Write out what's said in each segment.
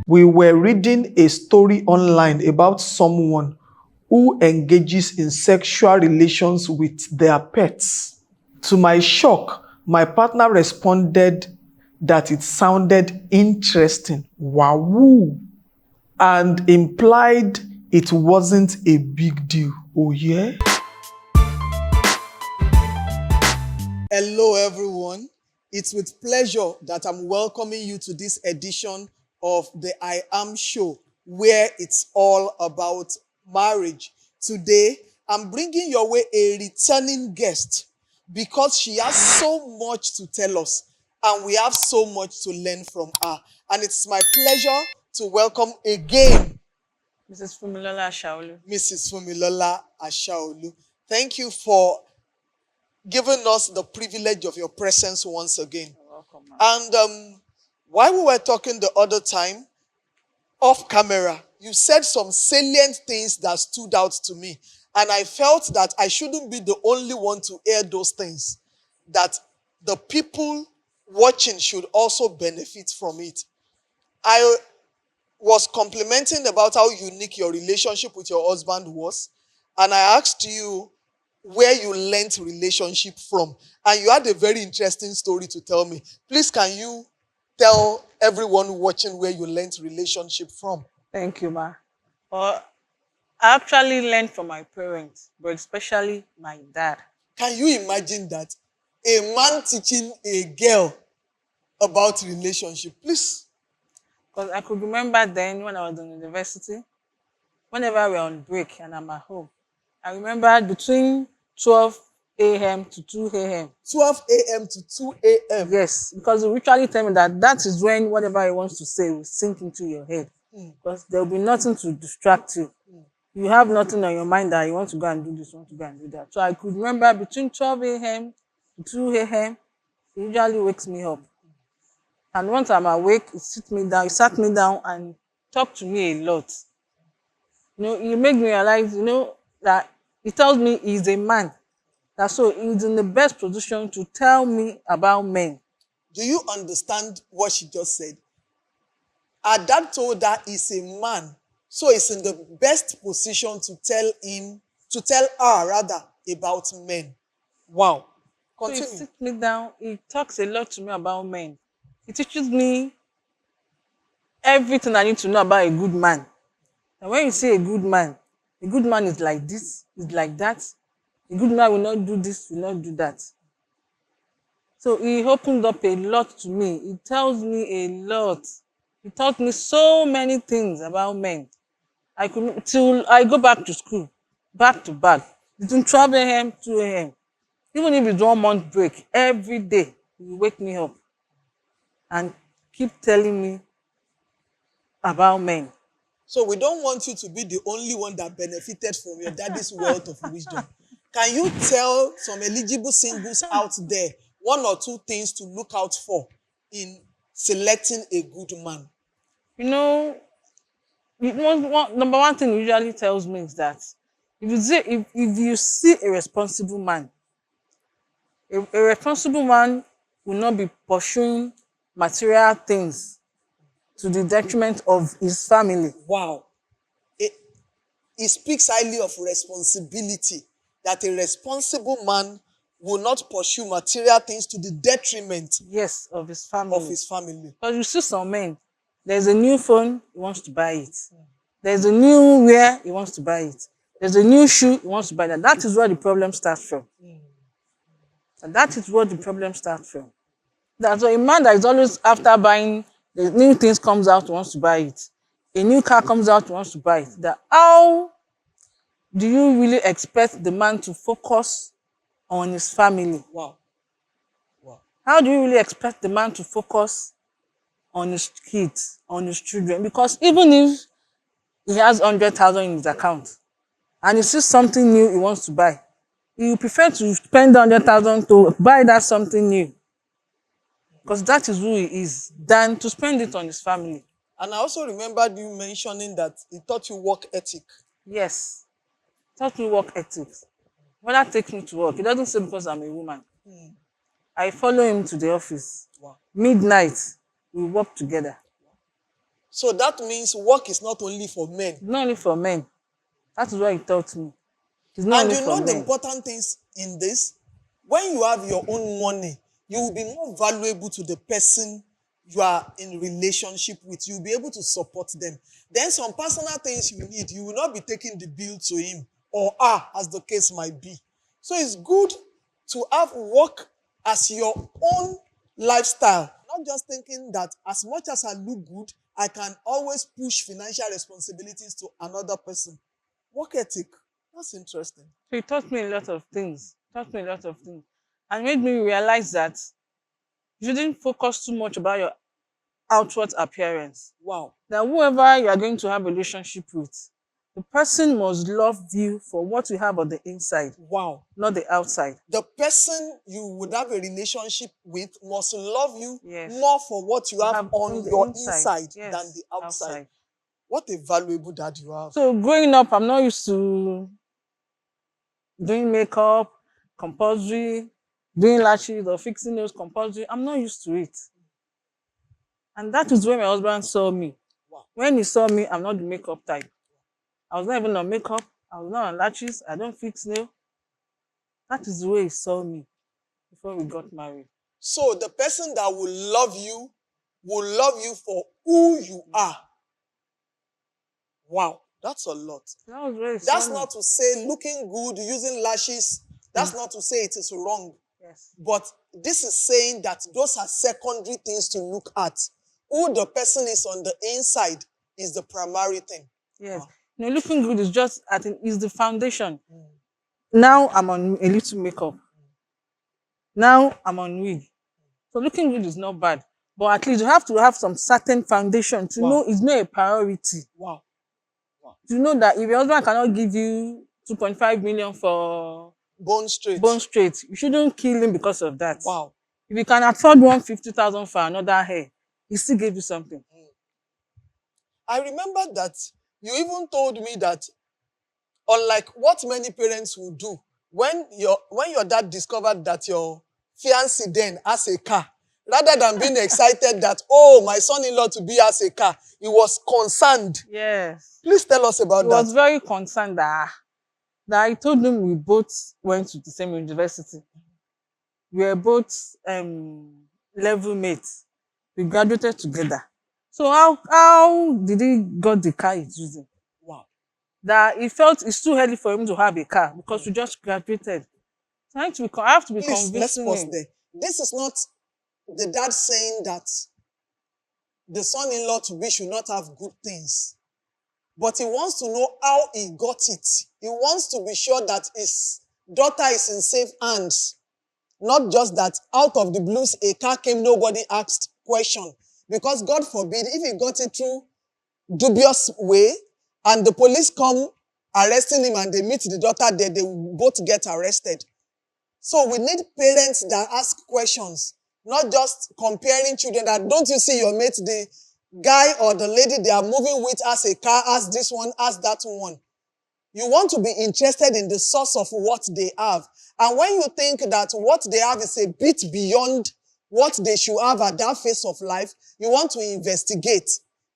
We were reading a story online about someone who engages in sexual relations with their pets. To my shock, my partner responded that it sounded interesting, wahoo, and implied it wasn't a big deal. Oh, yeah? Hello, everyone. It's with pleasure that I'm welcoming you to this edition of the IAAM show, where it's all about marriage. Today, I'm bringing your way a returning guest because she has so much to tell us and we have so much to learn from her. And it's my pleasure to welcome again Mrs. Fumilola Ashaolu. Mrs. Fumilola Ashaolu. Thank you for giving us the privilege of your presence once again. You're welcome, ma'am. And while we were talking the other time, off camera, you said some salient things that stood out to me. And I felt that I shouldn't be the only one to hear those things, that the people watching should also benefit from it. I was complimenting about how unique your relationship with your husband was. And I asked you where you learned relationship from. And you had a very interesting story to tell me. Please, can you tell everyone watching where you learned relationship from? Thank you, ma. Well, I actually learned from my parents, but especially my dad. Can you imagine that? A man teaching a girl about relationship. Please. Because I could remember then when I was in university, whenever we're on break and I'm at home, I remember between 12 a.m. to 2 a.m. 12 a.m. to 2 a.m. Yes, because he literally tell me that is when whatever he wants to say will sink into your head. Because there will be nothing to distract you. You have nothing on your mind that you want to go and do this, you want to go and do that. So I could remember between 12 a.m. to 2 a.m., he usually wakes me up. And once I'm awake, he sat me down and talked to me a lot. He made me realize, that he tells me he's a man. That so he's in the best position to tell me about men. Do you understand what she just said? Her dad told her he's a man, so he's in the best position to tell her rather, about men. Wow. So he Continue. sits me down, he talks a lot to me about men. He teaches me everything I need to know about a good man. And when you say a good man is like this, is like that. A good man will not do this, will not do that. So he opened up a lot to me. He tells me a lot. He taught me so many things about men. Till I go back to school, back to back, between 12 a.m., 2 a.m. Even if it's 1 month break, every day he will wake me up and keep telling me about men. So we don't want you to be the only one that benefited from your daddy's wealth of wisdom. Can you tell some eligible singles out there 1 or 2 things to look out for in selecting a good man? Number one thing he usually tells me is that if you see a responsible man, a responsible man will not be pursuing material things to the detriment of his family. Wow. He speaks highly of responsibility, that a responsible man will not pursue material things to the detriment, Yes, of his family. Because you see some men, there's a new phone, he wants to buy it. There's a new wear, he wants to buy it. There's a new shoe, he wants to buy that. That is where the problem starts from. And that is where the problem starts from. That's a man that is always after buying, the new things comes out, he wants to buy it. A new car comes out, he wants to buy it. How do you really expect the man to focus on his family? Wow. How do you really expect the man to focus on his kids, on his children? Because even if he has 100,000 in his account and he sees something new he wants to buy, he will prefer to spend 100,000 to buy that something new, because that is who he is, than to spend it on his family. And I also remembered you mentioning that he taught you work ethic. Yes, taught me work ethics. When that takes me to work, he doesn't say because I'm a woman. I follow him to the office. Wow. Midnight, we work together. So that means work is not only for men. It's not only for men. That is what he taught me. It's not And only you for know the men. important things in this? When you have your own money, you will be more valuable to the person you are in relationship with. You'll be able to support them. Then some personal things you need, you will not be taking the bill to him or her, as the case might be. So it's good to have work as your own lifestyle. Not just thinking that as much as I look good, I can always push financial responsibilities to another person. Work ethic. That's interesting. So he taught me a lot of things. Taught me a lot of things. And made me realize that you shouldn't focus too much about your outward appearance. Wow. That whoever you are going to have a relationship with, the person must love you for what you have on the inside, Wow. not the outside. The person you would have a relationship with must love you Yes. more for what you have on the your inside Yes, than the outside. What a valuable dad you have. So growing up, I'm not used to doing makeup, compulsory, doing lashes or fixing nails compulsory. I'm not used to it. And that is when my husband saw me. Wow. When he saw me, I'm not the makeup type. I was not even on makeup. I was not on lashes. I don't fix nails. That is the way he saw me before we got married. So the person that will love you for who you are. Wow, that's a lot. That was very That's funny. not to say looking good, using lashes, that's not to say it is wrong. Yes. But this is saying that those are secondary things to look at. Who the person is on the inside is the primary thing. Yes. Wow. You know, looking good is just is the foundation. Now I'm on a little makeup. Now I'm on wig. So looking good is not bad. But at least you have to have some certain foundation to Wow. know it's not a priority. Wow. To know that if your husband cannot give you 2.5 million for Bone straight. you shouldn't kill him because of that. Wow. If you can afford 150,000 for another hair, he still gave you something. I remember that you even told me that, unlike what many parents will do, when your dad discovered that your fiancé then has a car, rather than being excited that, oh, my son-in-law to be has a car, he was concerned. Yes. Please tell us about He that. was very concerned that I told him we both went to the same university. We were both level mates. We graduated together. So how did he got the car he's using? Wow. That he felt it's too early for him to have a car because we just graduated. So I have to be Please, let's convincing pause him. there. This is not the dad saying that the son-in-law to be should not have good things. But he wants to know how he got it. He wants to be sure that his daughter is in safe hands. Not just that out of the blues a car came, nobody asked question. Because God forbid, if he got it through dubious way and the police come arresting him and they meet the daughter there, they will both get arrested. So we need parents that ask questions, not just comparing children that don't you see your mate, the guy or the lady they are moving with as a car, as this one, as that one. You want to be interested in the source of what they have. And when you think that what they have is a bit beyond what they should have at that phase of life, you want to investigate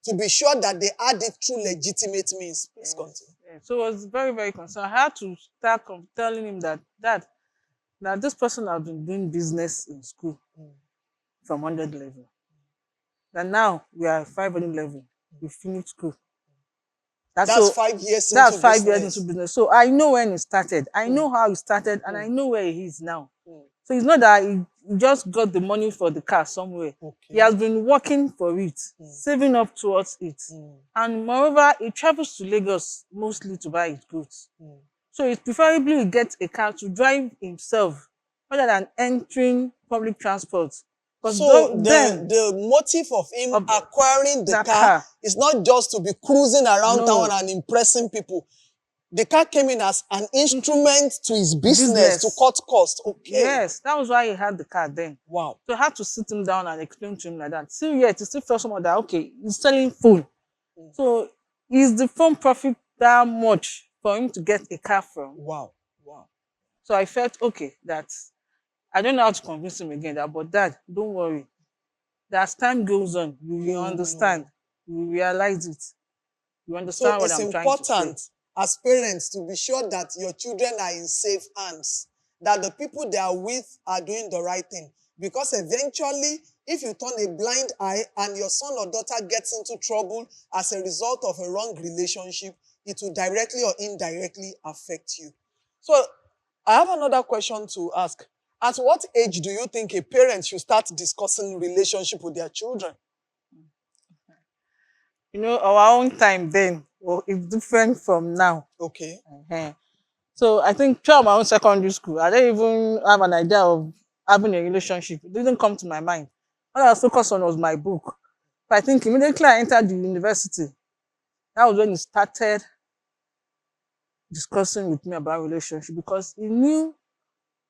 to be sure that they had it through legitimate means. Please continue. Yeah. So I was very, very concerned. I had to start telling him that this person has been doing business in school from 100 level. That now we are 500 level. We finished school. That's 5 years into That's 5 business. years into business. So I know when it started. I know how it started, and I know where he is now. So it's not that he just got the money for the car somewhere. Okay. He has been working for it, saving up towards it. And moreover, he travels to Lagos mostly to buy his goods. So it's preferably he gets a car to drive himself rather than entering public transport. So the motive of him acquiring the car is not just to be cruising around town and impressing people. The car came in as an instrument to his business to cut costs. Okay. Yes, that was why he had the car then. Wow. So I had to sit him down and explain to him like that. Still yet, he still felt someone that, okay, he's selling phone. So is the phone profit that much for him to get a car from? Wow. Wow. So I felt, okay, that I don't know how to convince him again, but Dad, don't worry. That as time goes on, you will understand. you realize it. You So understand what it's I'm trying to say. important as parents to be sure that your children are in safe hands, that the people they are with are doing the right thing. Because eventually, if you turn a blind eye and your son or daughter gets into trouble as a result of a wrong relationship, it will directly or indirectly affect you. So I have another question to ask. At what age do you think a parent should start discussing relationship with their children? You know, our own time then is different from now. Okay. Ehen. So I think throughout my own secondary school, I didn't even have an idea of having a relationship. It didn't come to my mind. All I was focused on was my book. But I think immediately I entered the university, that was when he started discussing with me about relationship because he knew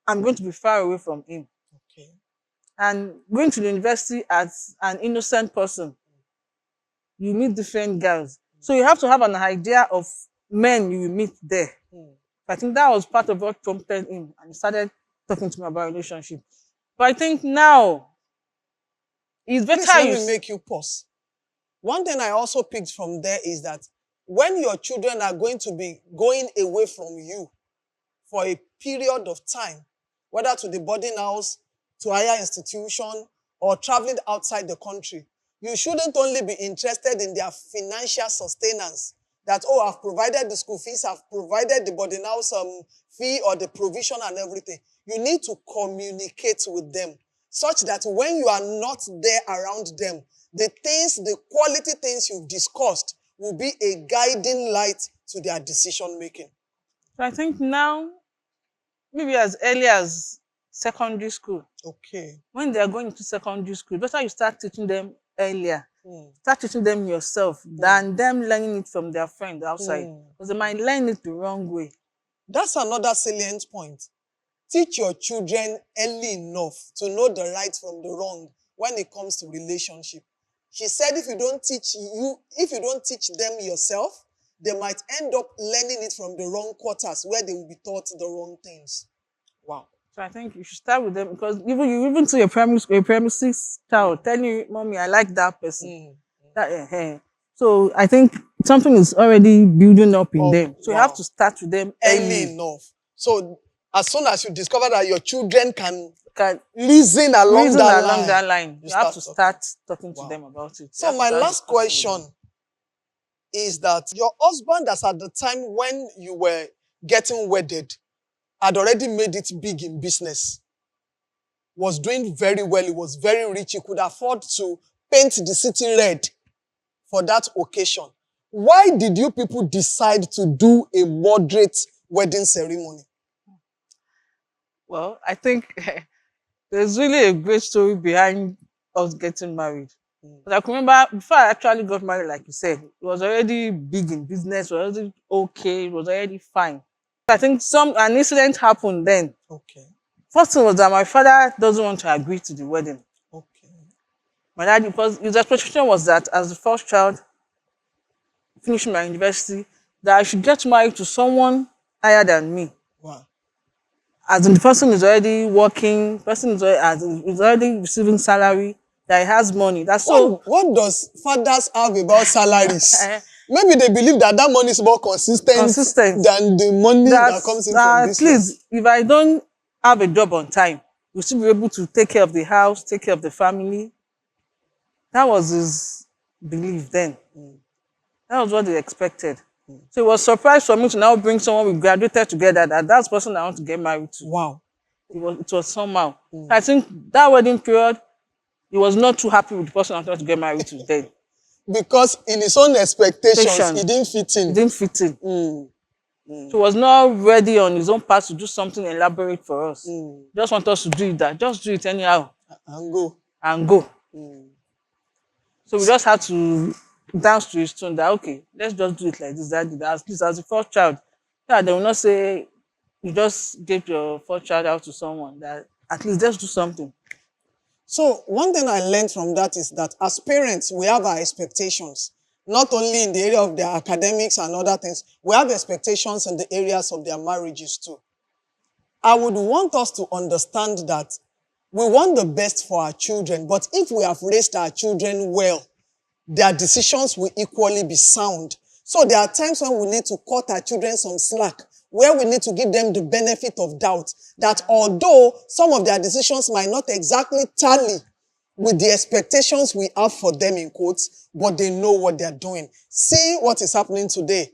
I'm going to be far away from him. Okay. And going to the university as an innocent person, you meet different girls. So you have to have an idea of men you will meet there. I think that was part of what prompted him and he started talking to me about relationship. But I think now it's better Please let you me make you pause. One thing I also picked from there is that when your children are going to be going away from you for a period of time, whether to the boarding house, to higher institution, or traveling outside the country, you shouldn't only be interested in their financial sustenance. That, oh, I've provided the school fees, I've provided the boarding house fee or the provision and everything. You need to communicate with them such that when you are not there around them, the quality things you've discussed will be a guiding light to their decision making. So I think now, maybe as early as secondary school, Okay. when they are going to secondary school, better you start teaching them earlier. Start teaching them yourself than them learning it from their friends outside. Because they might learn it the wrong way. That's another salient point. Teach your children early enough to know the right from the wrong when it comes to relationship. She said if you don't teach them yourself, they might end up learning it from the wrong quarters where they will be taught the wrong things. Wow. So I think you should start with them because even to your primary six child telling you, mommy, I like that person. So I think something is already building up in them. So you have to start with them Early early. enough. So as soon as you discover that your children can Can reason along that line, you have to start talking to them about it. So my last question is that your husband, as at the time when you were getting wedded, had already made it big in business, was doing very well, he was very rich, he could afford to paint the city red for that occasion. Why did you people decide to do a moderate wedding ceremony? Well, I think there's really a great story behind us getting married. But I can remember before I actually got married, like you said, it was already big in business, it was already okay, it was already fine. I think an incident happened then. Okay. First thing was that my father doesn't want to agree to the wedding. Okay. My dad, because his expectation was that as the first child, finishing my university, that I should get married to someone higher than me. Wow. As in the person is already working, is already receiving salary, that he has money. That's so. What does fathers have about salaries? Maybe they believe that money is more consistent than the money that comes in from business. Please, if I don't have a job on time, we'll still be able to take care of the house, take care of the family. That was his belief then. That was what they expected. So it was a surprise for me to now bring someone we graduated together, that's the person I want to get married to. Wow. It was somehow. I think that wedding period, he was not too happy with the person I wanted to get married to then. Because in his own expectations, he didn't fit in. He didn't fit in. So he was not ready on his own part to do something elaborate for us. Just want us to do it just do it anyhow. And go. So we just had to dance to his tune that, okay, let's just do it like this, that, at least as the first child. Yeah, they will not say you just gave your first child out to someone, that at least let's do something. So one thing I learned from that is that as parents, we have our expectations, not only in the area of their academics and other things, we have expectations in the areas of their marriages too. I would want us to understand that we want the best for our children, but if we have raised our children well, their decisions will equally be sound. So there are times when we need to cut our children some slack, where we need to give them the benefit of doubt, that although some of their decisions might not exactly tally with the expectations we have for them in quotes, but they know what they're doing. See what is happening today.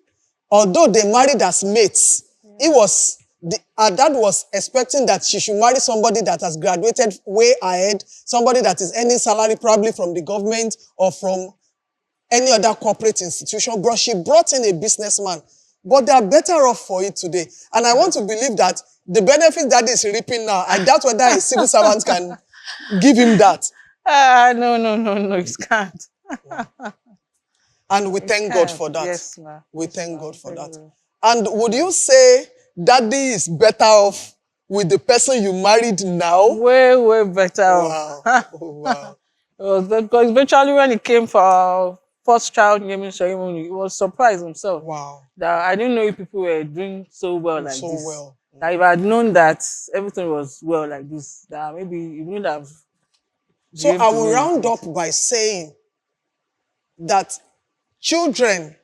Although they married as mates, her dad was expecting that she should marry somebody that has graduated way ahead, somebody that is earning salary probably from the government or from any other corporate institution, but she brought in a businessman. But they are better off for it today. And I want to believe that the benefits that is reaping now, I doubt whether a civil servant can give him that. No, it can't. And we thank God for that. Yes, ma. We thank God for that. Well. And would you say daddy is better off with the person you married now? Way better. Wow. Wow. Because eventually when he came for our first child naming ceremony, he was surprised himself. Wow. That I didn't know if people were doing so well like So this. well. That if I had known that everything was well like this, that maybe you wouldn't have. So I will round up by saying that children,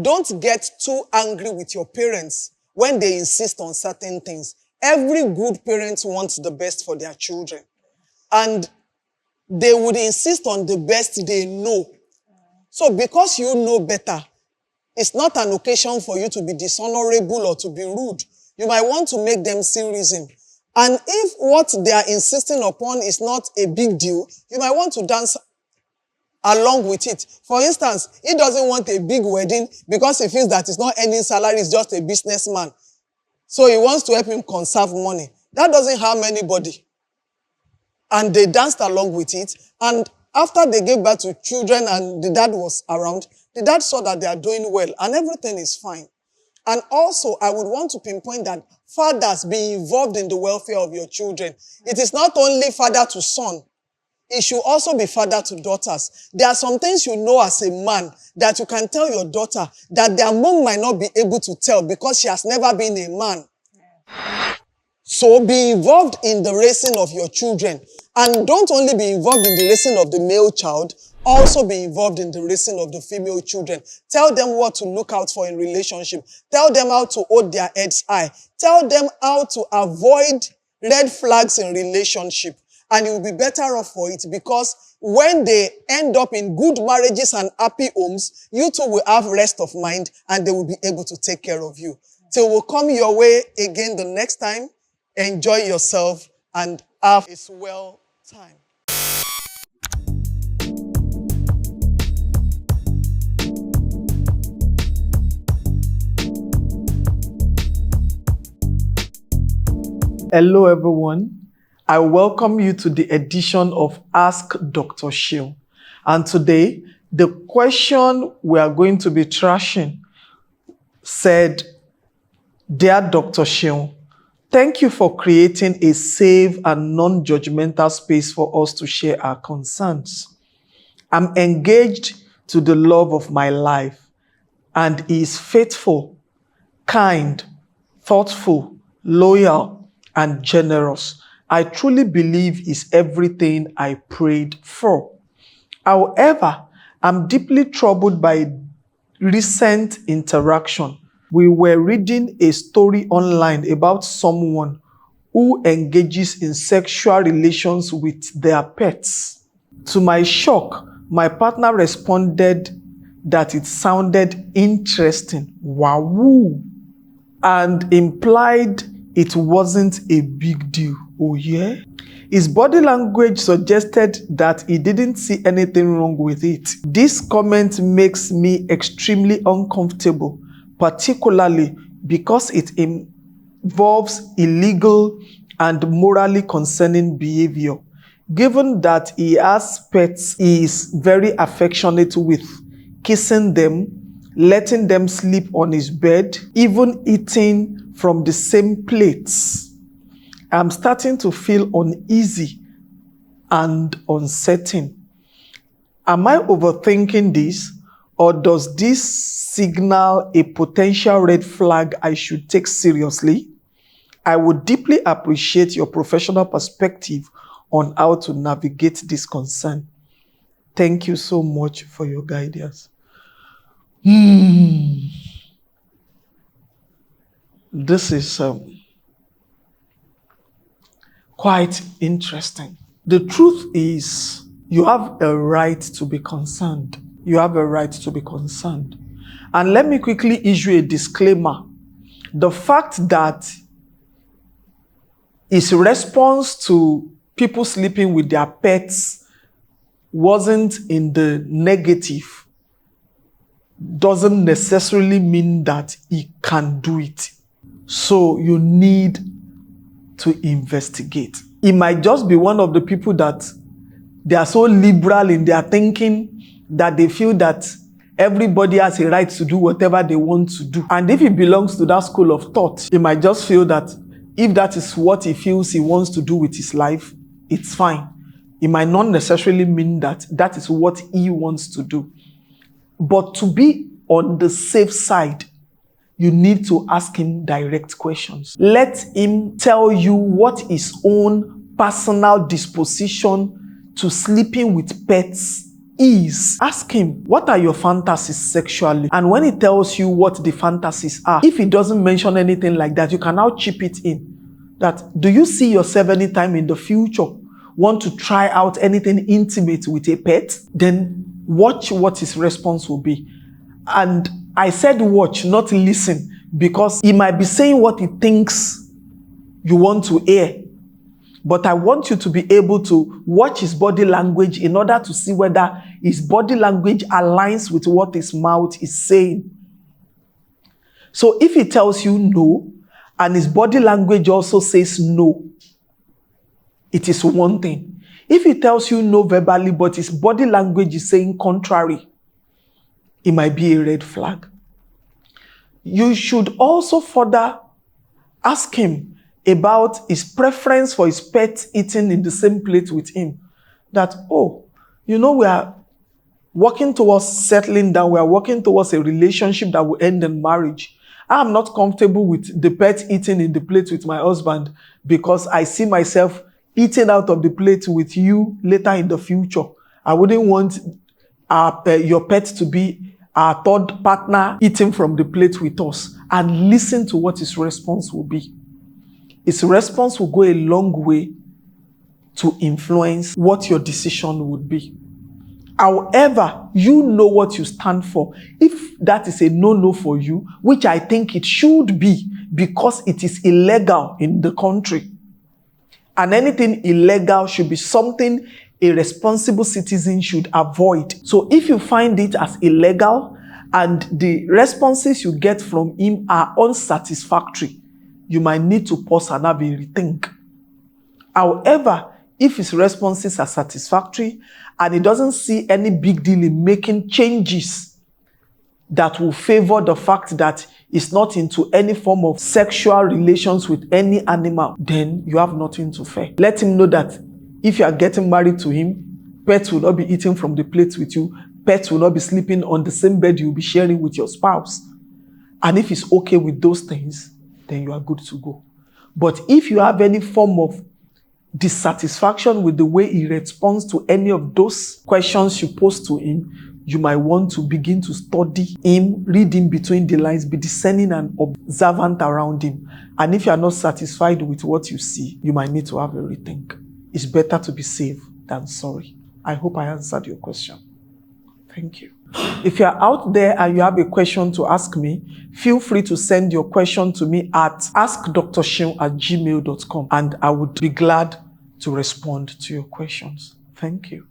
don't get too angry with your parents when they insist on certain things. Every good parent wants the best for their children. And they would insist on the best they know. So because you know better, it's not an occasion for you to be dishonorable or to be rude. You might want to make them see reason. And if what they are insisting upon is not a big deal, you might want to dance along with it. For instance, he doesn't want a big wedding because he feels that he's not earning salary, he's just a businessman. So he wants to help him conserve money. That doesn't harm anybody. And they danced along with it. And after they gave birth to children and the dad was around, the dad saw that they are doing well and everything is fine. And also, I would want to pinpoint that fathers be involved in the welfare of your children. It is not only father to son. It should also be father to daughters. There are some things you know as a man that you can tell your daughter that their mom might not be able to tell because she has never been a man. So be involved in the raising of your children. And don't only be involved in the raising of the male child, also be involved in the raising of the female children. Tell them what to look out for in relationship. Tell them how to hold their heads high. Tell them how to avoid red flags in relationship. And you will be better off for it because when they end up in good marriages and happy homes, you two will have rest of mind and they will be able to take care of you. Till we'll come your way again the next time, enjoy yourself and have a swell time. Hello, everyone. I welcome you to the edition of Ask Dr. Shield. And today, the question we are going to be trashing said, Dear Dr. Shield, thank you for creating a safe and non-judgmental space for us to share our concerns. I'm engaged to the love of my life, and he is faithful, kind, thoughtful, loyal, and generous. I truly believe is everything I prayed for. However, I'm deeply troubled by recent interaction. We were reading a story online about someone who engages in sexual relations with their pets. To my shock, my partner responded that it sounded interesting, wow, and implied it wasn't a big deal. Oh yeah? His body language suggested that he didn't see anything wrong with it. This comment makes me extremely uncomfortable, particularly because it involves illegal and morally concerning behavior. Given that he has pets he is very affectionate with, kissing them, letting them sleep on his bed, even eating from the same plates, I'm starting to feel uneasy and uncertain. Am I overthinking this, or does this signal a potential red flag I should take seriously? I would deeply appreciate your professional perspective on how to navigate this concern. Thank you so much for your guidance. This is quite interesting. The truth is, you have a right to be concerned. You have a right to be concerned. And let me quickly issue a disclaimer. The fact that his response to people sleeping with their pets wasn't in the negative doesn't necessarily mean that he can do it. So you need to investigate. It might just be one of the people that they are so liberal in their thinking that they feel that everybody has a right to do whatever they want to do. And if he belongs to that school of thought, he might just feel that if that is what he feels he wants to do with his life, it's fine. It might not necessarily mean that that is what he wants to do. But to be on the safe side, you need to ask him direct questions. Let him tell you what his own personal disposition to sleeping with pets is. Ask him, what are your fantasies sexually? And when he tells you what the fantasies are, if he doesn't mention anything like that, you can now chip it in. That, do you see yourself anytime in the future want to try out anything intimate with a pet? Then watch what his response will be. And I said watch, not listen, because he might be saying what he thinks you want to hear. But I want you to be able to watch his body language in order to see whether his body language aligns with what his mouth is saying. So if he tells you no, and his body language also says no, it is one thing. If he tells you no verbally, but his body language is saying contrary, it might be a red flag. You should also further ask him about his preference for his pet eating in the same plate with him. That, oh, we are working towards settling down. We are working towards a relationship that will end in marriage. I am not comfortable with the pet eating in the plate with my husband because I see myself eating out of the plate with you later in the future. I wouldn't want your pet to be our third partner eating from the plate with us. And listen to what his response will be. His response will go a long way to influence what your decision would be. However, you know what you stand for. If that is a no-no for you, which I think it should be because it is illegal in the country, and anything illegal should be something a responsible citizen should avoid. So if you find it as illegal and the responses you get from him are unsatisfactory, you might need to pause and have a rethink. However, if his responses are satisfactory and he doesn't see any big deal in making changes that will favor the fact that he's not into any form of sexual relations with any animal, then you have nothing to fear. Let him know that if you are getting married to him, pets will not be eating from the plate with you. Pets will not be sleeping on the same bed you'll be sharing with your spouse. And if he's okay with those things, then you are good to go. But if you have any form of dissatisfaction with the way he responds to any of those questions you pose to him, you might want to begin to study him, read him between the lines, be discerning and observant around him. And if you are not satisfied with what you see, you might need to have a rethink. It's better to be safe than sorry. I hope I answered your question. Thank you. If you're out there and you have a question to ask me, feel free to send your question to me at askdrshin@gmail.com and I would be glad to respond to your questions. Thank you.